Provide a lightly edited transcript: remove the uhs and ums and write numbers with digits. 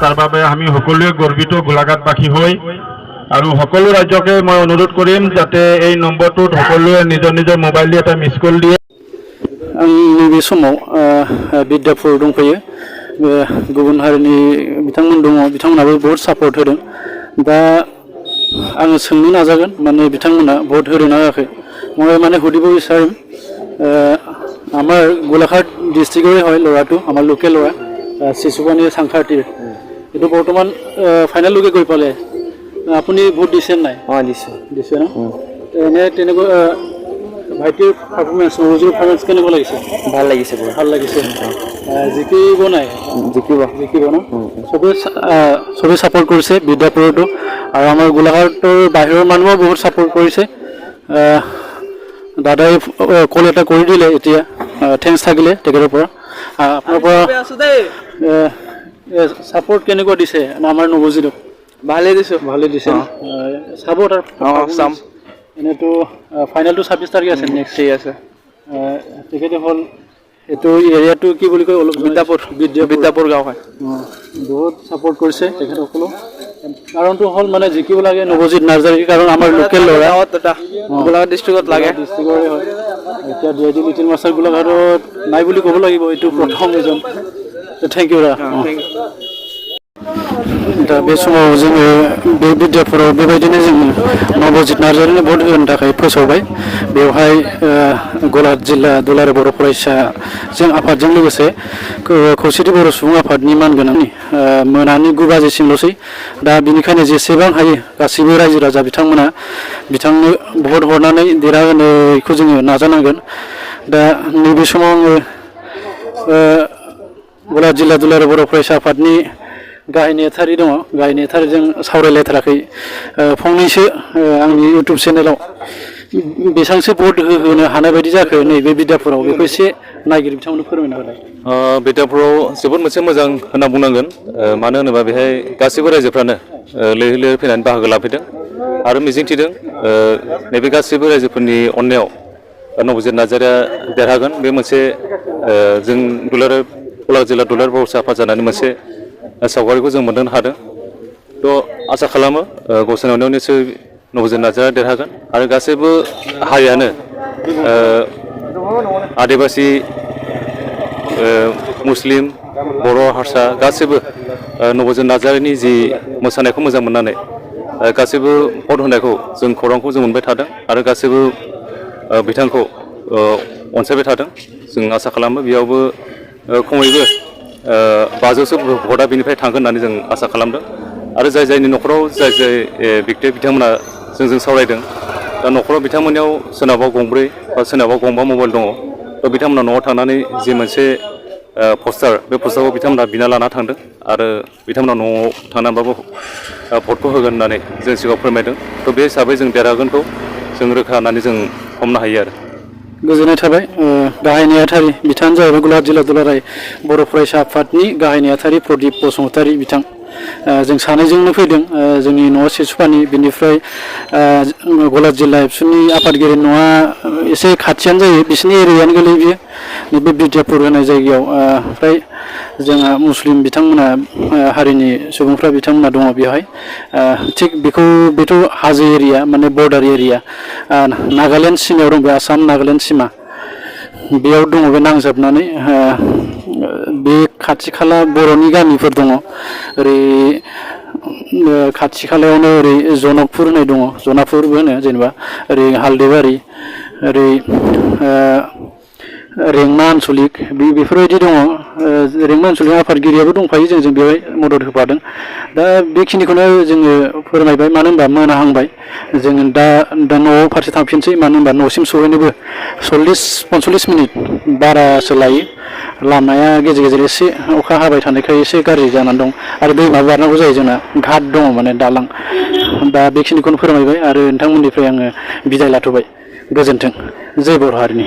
তাৰ বাবে আমি সকলোৱে গৰ্বিত গোলাঘাটবাসী হৈ আৰু সকলো ৰাজ্যকে মই অনুৰোধ কৰিম যাতে এই নম্বৰটোত সকলোৱে নিজৰ নিজৰ মোবাইল দি এটা মিছ কল দিয়ে। नैबे समाव बिद्यापुर दंफैयो गुबुन हारिनि बिथांमोन दङ बिथांमोनाबो बहुत सापर्ट होदों दा आङो सोंनो नाजागोन माने बिथांमोना भट होदोंना होआखै মই মানে সুধিব বিচাৰিম আমাৰ গোলাঘাট ডিষ্ট্ৰিক্টৰে হয় ল'ৰাটো আমাৰ লোকেল ল'ৰা শিশুপানী সাংখাৰটিৰ এইটো বৰ্তমান ফাইনেললৈকে গৈ পালে আপুনি ভোট দিছে নাই দিছে ন এনে তেনেকৈ ভাইটিৰ পাৰফৰ্মেন্স নজুৰ পাৰফৰ্মেন্স কেনেকুৱা লাগিছে ভাল লাগিছে জিকিব নাই জিকিব ন সবে সাপোৰ্ট কৰিছে বিদ্যাপুৰতো আৰু আমাৰ গোলাঘাটৰ বাহিৰৰ মানুহও বহুত সাপোৰ্ট কৰিছে দাদাই কল এটা কৰি দিলে এতিয়া থ্যাঙ্কস থাকিলে তেখেতৰ পৰা আপোনাৰ পৰা সাপোৰ্ট কেনেকুৱা দিছে আমাৰ নবজিতক ভালে দিছে চাব তাৰ চাম এনেতো ফাইনেলটো 26 তাৰিখে আছে নেক্সট ঠিক আছে তেখেতে হ'ল এইটো এৰিয়াটো কি বুলি কয় অলপ বিদ্যাপুৰ গাঁও হয় বহুত সাপোৰ্ট কৰিছে তেখেতসকলো কাৰণটো হ'ল মানে জিকিব লাগে নবজিত নাৰ্জাৰী কাৰণ আমাৰ লোকেল ল'ৰা গোলাঘাট ডিষ্ট্ৰিক্টত লাগে ডিষ্ট্ৰিক্টৰে হয় এতিয়া ডিআইডি লিটিল মাষ্টাৰ গোলাঘাটত নাই বুলি ক'ব লাগিব এইটো প্ৰথম এজন থেংক ইউ दा बे समाव जोङो बे बिद्यापुराव बेबायदिनो जोङो नबजित नार्जारीनो भट होनो थाखाय फोसावबाय बेवहाय गलाघाट जिल्ला दुलाराय बर' फरायसाजों आफादजों लोगोसे खौसेथि बर' सुबुं आफादनि मानगोनांनि मोनानि 9 बाजिसिमल'सै दा बिनिखायनो जेसेबां हायो गासैबो रायजो राजा बिथांमोना बिथांनो भट हरनानै देरहाहोनायखौ जोङो नाजानांगोन दा नैबे समाव आङो गलाघाट जिल्ला दुलाराय बर' फरायसा आफादनि गाहाय नेहाथारि दङ गाहाय नेहाथारिजों सावरायलायथाराखै फंनैसो आंनि इउट्युब चेनेलाव बेसांसो भट होनो हानाय बायदि जाखो नैबे बिद्यापुराव बेखौ एसे नायगिरि बिथांमोननो फोरमायना होलाय बिद्यापुराव जोबोद मोनसे मोजां होनना बुंनांगोन मानो होनोबा बेहाय गासैबो रायजोफ्रानो लैहोर लैहोर फैनानै बाहागो लाफैदों आरो मिजिंथिदों नैबे गासैबो रायजोफोरनि अननायाव नबजित नार्जारीया देरहागोन बे मोनसे जों गलाघाट जिल्ला दुलाराय बर' आफाद जानानै मोनसे सावगारिखौ जों मोनदांनो हादों थ' आसा खालामो गसाइनि अननायाव निसय नबजित नार्जारीया देरहागोन आरो गासैबो हारियानो आदिबासि मुस्लिम बर' हारसा गासैबो नबजित नार्जारीनि जि मोसानायखौ मोजां मोननानै गासैबो भट होनायखौ जों खौरांखौ जों मोनबाय थादों आरो गासैबो बिथांखौ अनसायबाय थादों जों आसा खालामो बेयावबो खमैबो 500सो भटआ बेनिफ्राय थांगोन होननानै जों आसा खालामदों आरो जायनि न'खराव जाय व्यक्ति बिथांमोना जोंजों सावरायदों दा न'खराव बिथांमोननियाव सोरनाबा गंब्रै बा सोरनाबा गंबा मबाइल दङ थ' बिथांमोना न'आव थांनानै जि मोनसे पस्टार बे पस्टारखौ बिथांमोना बिना लाना थांदों आरो बिथांमोना न'आव थांनानैबाबो भटखौ होगोन होननानै जों सिगाङाव फोरमायदों थ' बे हिसाबै जों देरहागोनखौ जों रोखा होननानै जों हमनो हायो आरो गोजोननाय थाबाय गाहाय नेहाथारि बिथाङानो जाहैबाय गलाघाट जिल्ला दुलाराय बर' फरायसा आफादनि गाहाय नेहाथारि प्रदीप बसुमतारी बिथां जों सानैजोंनो फैदों जोंनि न'आ सिसुपानि बिनिफ्राय गलाघाट जिल्ला एबसुनि आफादगिरि न'आ एसे खाथियानो जायो बिसिनि एरियायानो गोलैयो बियो नैबे बिद्यापुर होनाय जायगायाव ओमफ्राय जोंहा मुस्लिम बिथांमोना हारिनि सुबुंफ्रा बिथांमोना दङ बेवहाय थिग बेथ' हाजो एरिया माने बर्डार एरिया नागालेण्ड सिमायाव दं बे आसाम नागालेण्ड सिमा बेयाव दङ बे नांजाबनानै बे खाथि खाला बर'नि गामिफोर दङ ओरै खाथि खालायावनो ओरै जनकपुर होननाय दङ जनापुरबो होनो जेनेबा ओरै हालदैबारि ओरै रेंमा आनसलिक बेफोरबायदि दङ रेंमा आनसलिक आफादगिरियाबो दंफायो जोंजों बेवहाय मदद होफादों दा बेखिनिखौनो जोङो फोरमायबाय मानो होनबा मोनाहांबाय जोङो दा न'आव फारसे थांफिनसै मानो होनबा न'सिम सहैनोबो 40-45 मिनिट बारासो लायो लामाया गेजेर गेजेर एसे अखा हाबाय थानायखाय एसे गाज्रि जानानै दं आरो दैमा बारनांगौ जायो जोंना घाट दङ माने दालां दा बेखिनिखौनो फोरमायबाय आरो नोंथांमोननिफ्राय आङो बिदाय लाथ'बाय गोजोन्थों जय बर' हारिनि